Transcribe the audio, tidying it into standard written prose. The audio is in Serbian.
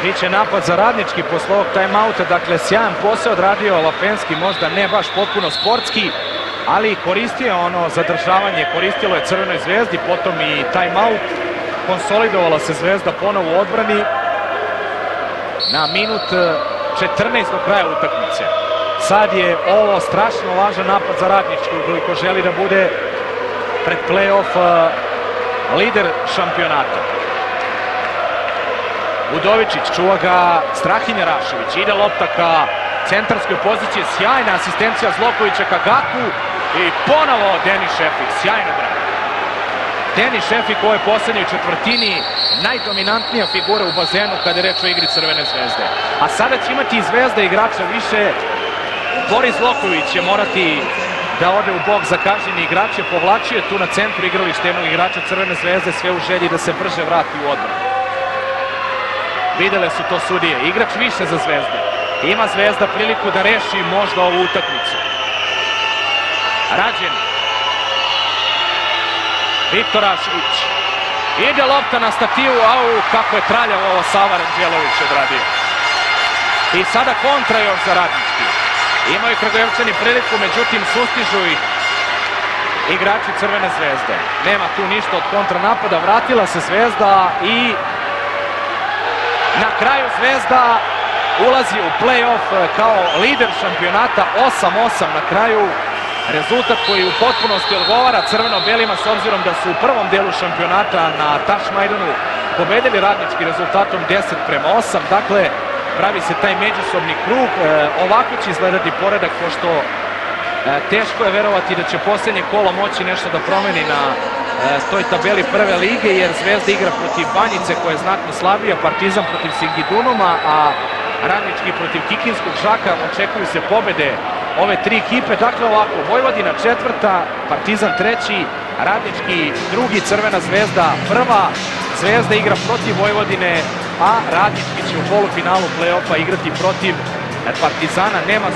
Biće napad za Radnički posle ovog timeouta, dakle sjajan posao odradio Lafenski, možda ne baš potpuno sportski, ali koristio ono zadržavanje, koristilo je Crvenoj Zvezdi, potom i timeout, konsolidovala se Zvezda ponovo u odbrani na minut 14 do kraja utakmice. Sad je ovo strašno važan napad za Radnički ukoliko želi da bude pred play-off lider šampionata. Udovičić, čuva ga Strahinja Rašević, ide lopta ka centarskoj poziciji, sjajna asistencija Zlokovića ka Gaku i ponovo Denis Šefik, sjajno brano. Denis Šefik u ovoj poslednjoj četvrtini najdominantnija figura u bazenu kada je reč o igri Crvene Zvezde. A sada će imati i Zvezda igrača više. Boris Zloković će morati da ode u bok za kažnjeni igrače, povlačio je tu na centru igrališta jednog igrača Crvene Zvezde, sve u želji da se brže vrati u odbranu. Videle su to sudije. Igrač više za Zvezdu. Ima Zvezda priliku da reši možda ovu utakmicu. Rađen. Viktor Rašević. Ide lopta na stativu. Au, kako je traljavo ovo Sava Ranđelović odradio. I sada kontra još za Radnički. Imaju Kragujevčani priliku, međutim sustižu ih igrači Crvene Zvezde. Nema tu ništa od kontranapada. Vratila se Zvezda i na kraju Zvezda ulazi u play-off kao lider šampionata, 8-8 na kraju. Rezultat koji u potpunosti odgovara crveno-belima s obzirom da su u prvom delu šampionata na Tašmajdanu pobedili Radnički rezultatom 10-8. Dakle, pravi se taj međusobni krug. Ovako će izgledati poredak, pošto teško je verovati da će posljednje kolo moći nešto da promeni na toj tabeli prve lige, jer Zvezda igra protiv Banjice koja je znatno slabija, Partizan protiv Singidunuma, a Radnički protiv Kikinskog Žaka. Očekuju se pobede ove tri ekipe. Dakle ovako, Vojvodina četvrta, Partizan treći, Radnički drugi, Crvena Zvezda prva. Zvezda igra protiv Vojvodine, a Radnički će u polufinalu play-offa igrati protiv Partizana. Nema